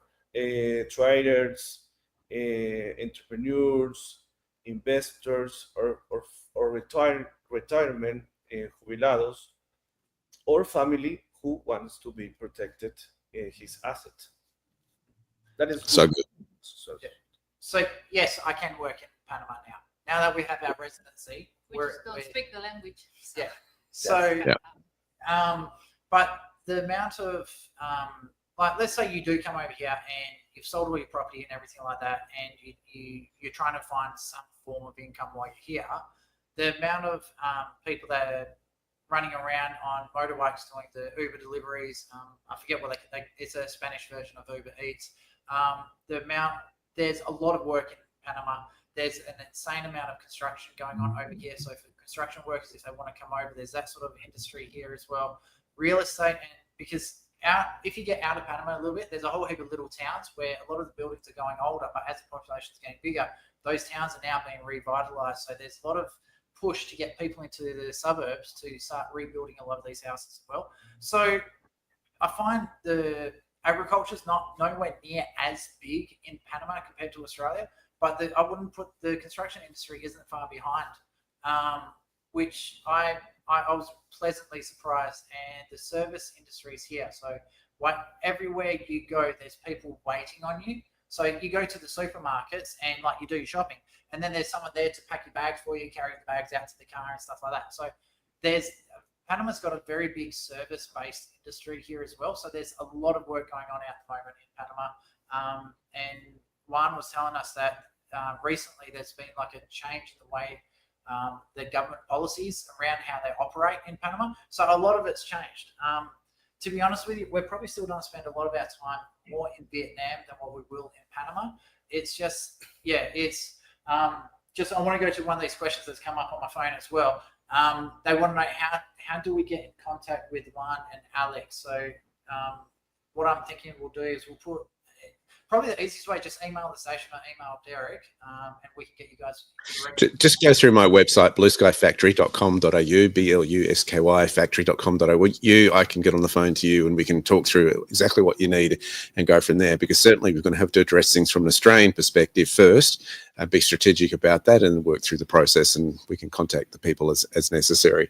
traders, entrepreneurs, investors, or retirement jubilados, or family who wants to be protected his asset. That is good. So good. So yes, I can work in Panama now. Now that we have our residency, We just don't speak the language. So. Yeah. So, but the amount of like, let's say you do come over here and you've sold all your property and everything like that, and you're trying to find some form of income while you're here. The amount of people that are running around on motorbikes doing the Uber deliveries, I forget what it's a Spanish version of Uber Eats. There's a lot of work in Panama. There's an insane amount of construction going on over here. So for construction workers, if they want to come over, there's that sort of industry here as well. Real estate, and because if you get out of Panama a little bit, there's a whole heap of little towns where a lot of the buildings are going older, but as the population is getting bigger, those towns are now being revitalized. So there's a lot of push to get people into the suburbs to start rebuilding a lot of these houses as well. So I find the agriculture is nowhere near as big in Panama compared to Australia, but I wouldn't put the construction industry isn't far behind, which I was pleasantly surprised. And the service industry is here. So everywhere you go, there's people waiting on you. So you go to the supermarkets and like you do your shopping, and then there's someone there to pack your bags for you, carry the bags out to the car and stuff like that. So Panama's got a very big service-based industry here as well. So there's a lot of work going on at the moment in Panama. And Juan was telling us that recently there's been like a change in the way the government policies around how they operate in Panama. So a lot of it's changed. To be honest with you, we're probably still going to spend a lot of our time more in Vietnam than what we will in Panama. It's just, I want to go to one of these questions that's come up on my phone as well. They want to know how do we get in contact with Juan and Alex? So what I'm thinking we'll do is we'll put probably the easiest way, just email the station or email Derek, and we can get you guys directly. Just go through my website, bluskyfactory.com.au, BLUSKY factory.com.au. I can get on the phone to you and we can talk through exactly what you need and go from there, because certainly we're going to have to address things from an Australian perspective first and be strategic about that and work through the process, and we can contact the people as necessary.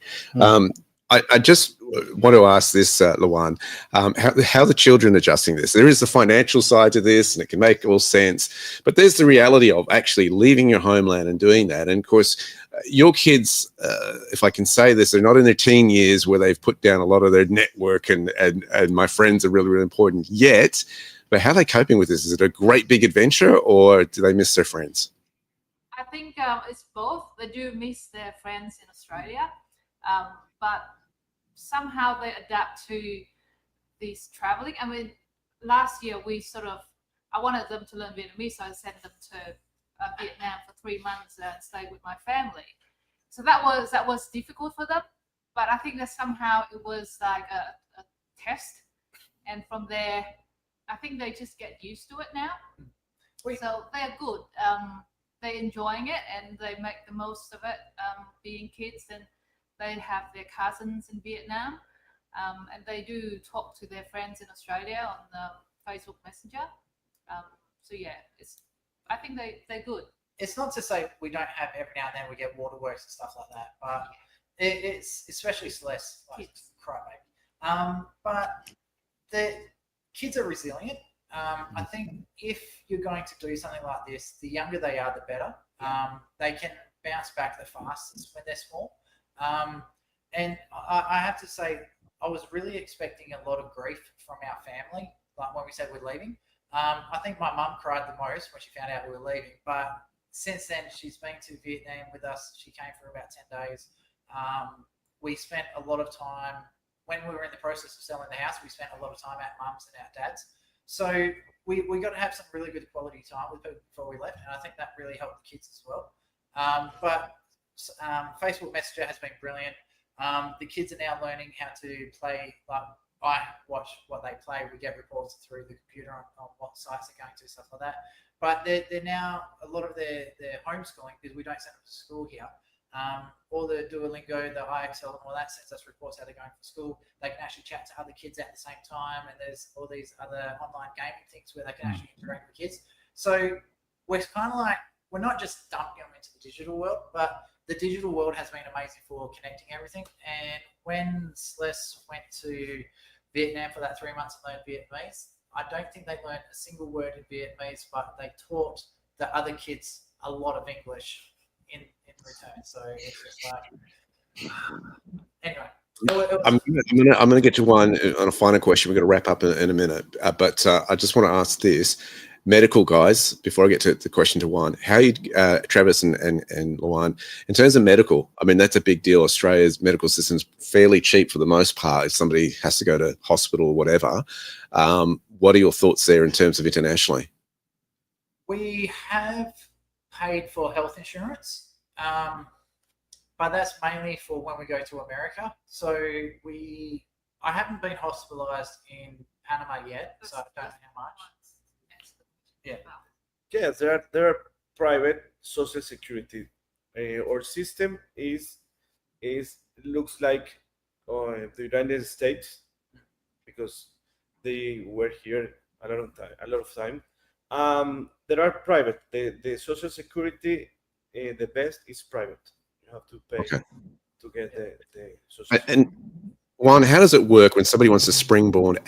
I just want to ask this, Luan, how the children adjusting this. There is the financial side to this, and it can make all sense, but there's the reality of actually leaving your homeland and doing that. And of course, your kids, if I can say this, they're not in their teen years where they've put down a lot of their network and my friends are really, really important yet. But how are they coping with this? Is it a great big adventure, or do they miss their friends? I think it's both. They do miss their friends in Australia, but somehow they adapt to this traveling. I mean, last year I wanted them to learn Vietnamese, so I sent them to Vietnam for 3 months and stayed with my family. So that was difficult for them, but I think that somehow it was like a test, and from there, I think they just get used to it now. So they're good. They're enjoying it and they make the most of it. Being kids, and they have their cousins in Vietnam, and they do talk to their friends in Australia on Facebook Messenger. So yeah, I think they're good. It's not to say we don't have every now and then we get waterworks and stuff like that, but it's especially Celeste, like crybaby. But the kids are resilient. I think if you're going to do something like this, the younger they are, the better. They can bounce back the fastest when they're small. And I have to say, I was really expecting a lot of grief from our family, like when we said we're leaving. I think my mum cried the most when she found out we were leaving. But since then, she's been to Vietnam with us. She came for about 10 days. We spent a lot of time, when we were in the process of selling the house, we spent a lot of time at mum's and our dad's. So we got to have some really good quality time with people before we left, and I think that really helped the kids as well. But Facebook Messenger has been brilliant. The kids are now learning how to play. Like, I watch what they play. We get reports through the computer on what sites they're going to, stuff like that. But they're now, a lot of their homeschooling, because we don't send them to school here. All the Duolingo, the IXL, and all that sends us reports how they're going for school. They can actually chat to other kids at the same time, and there's all these other online gaming things where they can actually interact with kids. So we're kind of like, we're not just dumping them into the digital world, but the digital world has been amazing for connecting everything. And when Celeste went to Vietnam for that 3 months and learned Vietnamese, I don't think they learned a single word in Vietnamese, but they taught the other kids a lot of English in return. So it's just like, anyway. I'm gonna get to one on a final question. We're gonna wrap up in a minute, but I just want to ask this: medical guys. Before I get to the question to Juan, how you, Travis and Luan, in terms of medical? I mean, that's a big deal. Australia's medical system's fairly cheap for the most part. If somebody has to go to hospital or whatever, what are your thoughts there in terms of internationally? We have paid for health insurance, but that's mainly for when we go to America. So I haven't been hospitalized in Panama yet, so I don't know how much. Yeah, there are private social security. Our system looks like the United States, because they were here a lot of time. There are private. The social security, the best is private. You have to pay to get the social security. And Juan, how does it work when somebody wants to springboard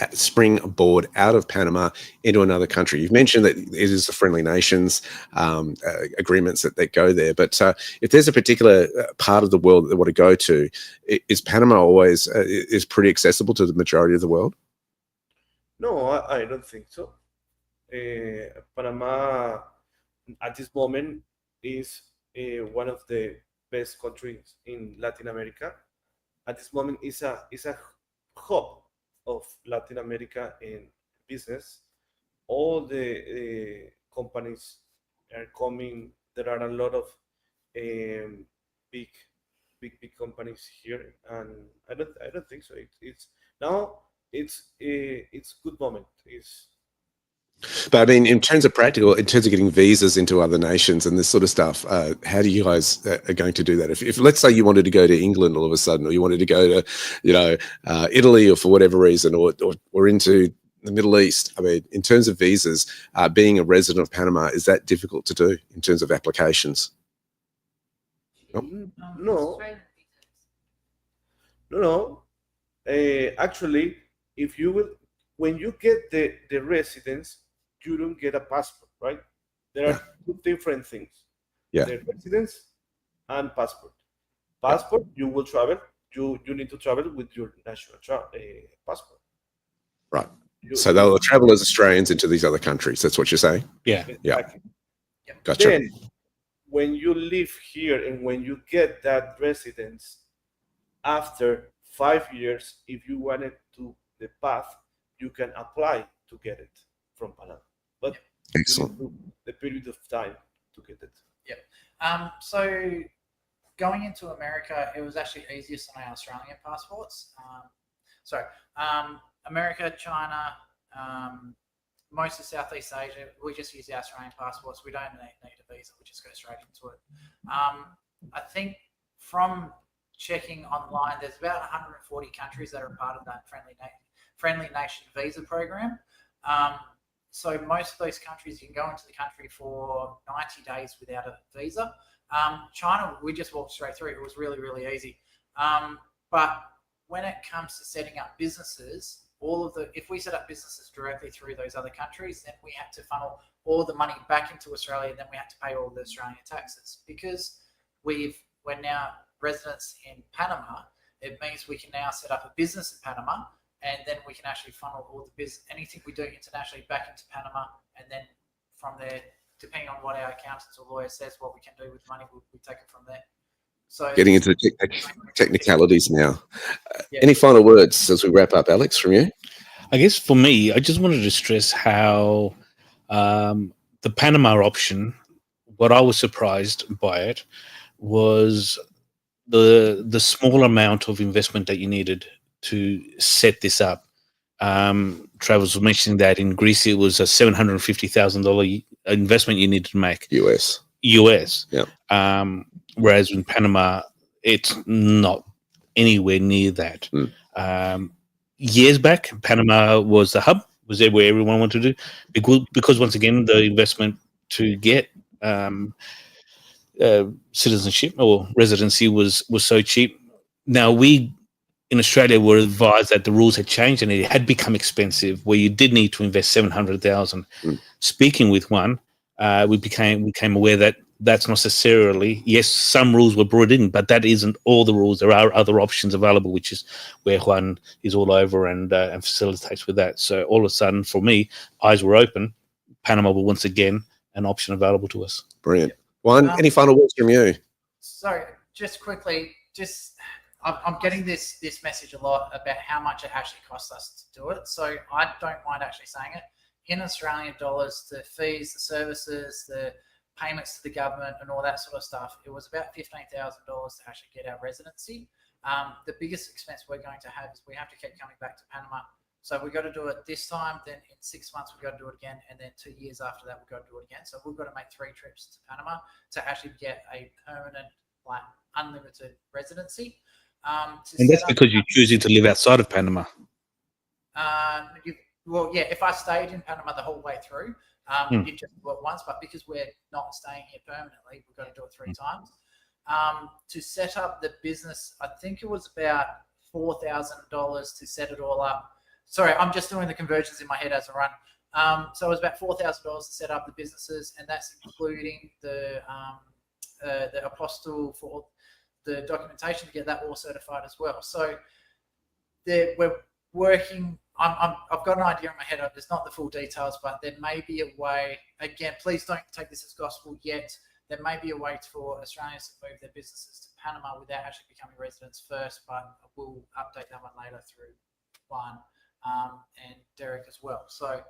out of Panama into another country? You've mentioned that it is the friendly nations agreements that go there, but if there's a particular part of the world that they want to go to, is Panama always is pretty accessible to the majority of the world? No, I don't think so. Panama at this moment is one of the best countries in Latin America. At this moment, is a hub of Latin America in business. All the companies are coming. There are a lot of big companies here, and I don't think so. It's good moment. But I mean, in terms of practical, in terms of getting visas into other nations and this sort of stuff, how do you guys are going to do that? If let's say you wanted to go to England all of a sudden, or you wanted to go to, Italy, or for whatever reason, or into the Middle East. I mean, in terms of visas, being a resident of Panama, is that difficult to do in terms of applications? No. Actually, when you get the residence, you don't get a passport, right? There are two different things. Yeah. The residence and passport. Passport, you will travel. You need to travel with your national passport. Right. You, So they'll travel as Australians into these other countries. That's what you're saying? Yeah. exactly. Gotcha. Then, when you live here and when you get that residence, after 5 years, if you wanted to the path, you can apply to get it from Panama. But Excellent. you need the period of time to get it. So going into America, it was actually easiest on our Australian passports. America, China, most of Southeast Asia, we just use our Australian passports. We don't need a visa. We just go straight into it. I think from checking online, there's about 140 countries that are part of that friendly nation visa program. So most of those countries, you can go into the country for 90 days without a visa. China, we just walked straight through. It was really, really easy. But when it comes to setting up businesses, if we set up businesses directly through those other countries, then we have to funnel all the money back into Australia, and then we have to pay all the Australian taxes. Because we're now residents in Panama, it means we can now set up a business in Panama, and then we can actually funnel all the business, anything we do internationally, back into Panama, and then from there, depending on what our accountants or lawyer says, what we can do with money, we take it from there. So getting into the technicalities now. Any final words as we wrap up, Alex, from you? I guess for me, I just wanted to stress how the Panama option, what I was surprised by it was the small amount of investment that you needed to set this up. Travis was mentioning that in Greece, it was a $750,000 investment you needed to make. US. Yeah. Whereas in Panama, it's not anywhere near that. Years back, Panama was the hub, was there where everyone wanted to do, because once again, the investment to get citizenship or residency was so cheap. Now, we in Australia were advised that the rules had changed and it had become expensive, where you did need to invest $700,000. Speaking with one, we became aware that that's not necessarily, yes, some rules were brought in, but that isn't all the rules. There are other options available, which is where Juan is all over and facilitates with that. So all of a sudden, for me, eyes were open. Panama was once again an option available to us. Brilliant. Juan, any final words from you? So just quickly, I'm getting this message a lot about how much it actually costs us to do it. So I don't mind actually saying it. In Australian dollars, the fees, the services, the payments to the government and all that sort of stuff, it was about $15,000 to actually get our residency. The biggest expense we're going to have is we have to keep coming back to Panama. So we've got to do it this time, then in 6 months we've got to do it again, and then 2 years after that we've got to do it again. So we've got to make 3 trips to Panama to actually get a permanent, unlimited residency. And that's because you're choosing to live outside of Panama. If I stayed in Panama the whole way through, you just do it once, but because we're not staying here permanently, we've got to do it 3 times. To set up the business, I think it was about $4,000 to set it all up. Sorry, I'm just doing the conversions in my head as I run. So it was about $4,000 to set up the businesses, and that's including the apostille for the documentation to get that all certified as well. So we're working. I've got an idea in my head. There's not the full details, but there may be a way. Again, please don't take this as gospel yet. There may be a way for Australians to move their businesses to Panama without actually becoming residents first, but we'll update that one later through Juan and Derek as well. So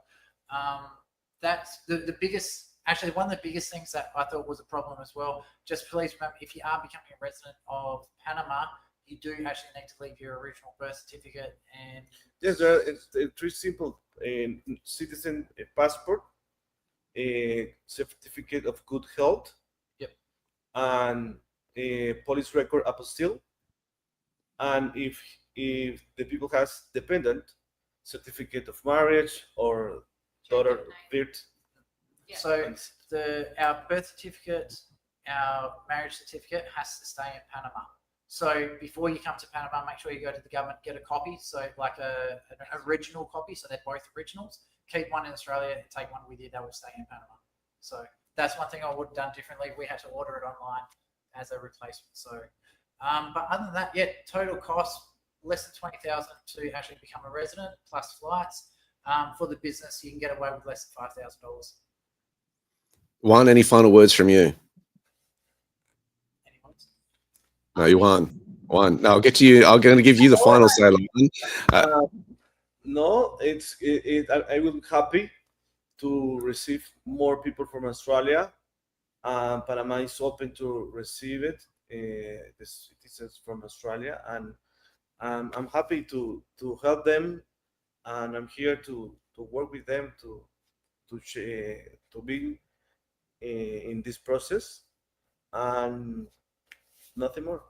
that's the biggest. Actually, one of the biggest things that I thought was a problem as well. Just please remember, if you are becoming a resident of Panama, you do actually need to leave your original birth certificate and. Yes, it's 3 simple: citizen passport, a certificate of good health, and a police record apostille, and if the people has dependent, certificate of marriage or daughter birth. Yeah. So our birth certificate, our marriage certificate has to stay in Panama. So before you come to Panama, make sure you go to the government, get a copy. So like an original copy. So they're both originals. Keep one in Australia and take one with you. That will stay in Panama. So that's one thing I would have done differently. We had to order it online as a replacement. So, but other than that, yeah, total cost less than 20,000 to actually become a resident plus flights. For the business, you can get away with less than $5,000. Juan, any final words from you? Anyone? No, you won. Juan, no, I'll get to you. I'm going to give you the final say, Juan. No, I will be happy to receive more people from Australia. Panama is open to receive it, the citizens from Australia, and I'm happy to help them, and I'm here to work with them to be in this process, and nothing more.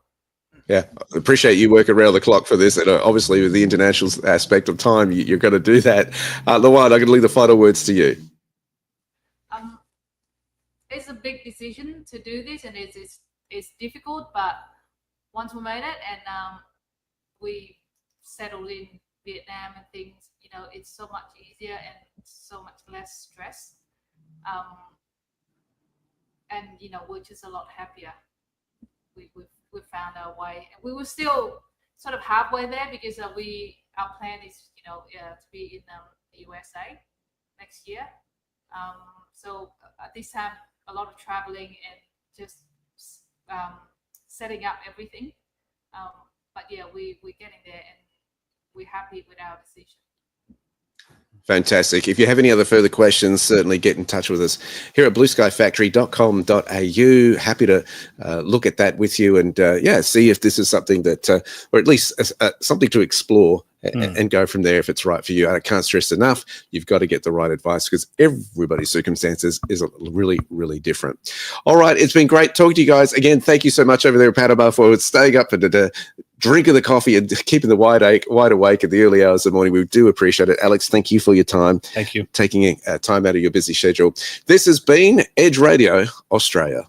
Yeah, I appreciate you working around the clock for this. And obviously, with the international aspect of time, you're going to do that. Luan, I'm going to leave the final words to you. It's a big decision to do this, and it's difficult, but once we made it and we settled in Vietnam and things, it's so much easier and so much less stress. And we're just a lot happier. We've found our way, and we were still sort of halfway there because our plan is to be in the USA next year. So this time a lot of traveling and just setting up everything. But yeah, we're getting there, and we're happy with our decision. Fantastic. If you have any other further questions, certainly get in touch with us here at BluSkyFactory.com.au. Happy to look at that with you and see if this is something that, or at least something to explore and go from there if it's right for you. I can't stress enough, you've got to get the right advice because everybody's circumstances is really, really different. All right, it's been great talking to you guys. Again, thank you so much over there at Panama for staying up and drinking the coffee and keeping the wide awake at the early hours of the morning. We do appreciate it. Alex, thank you for your time. Thank you. Taking time out of your busy schedule. This has been Edge Radio Australia.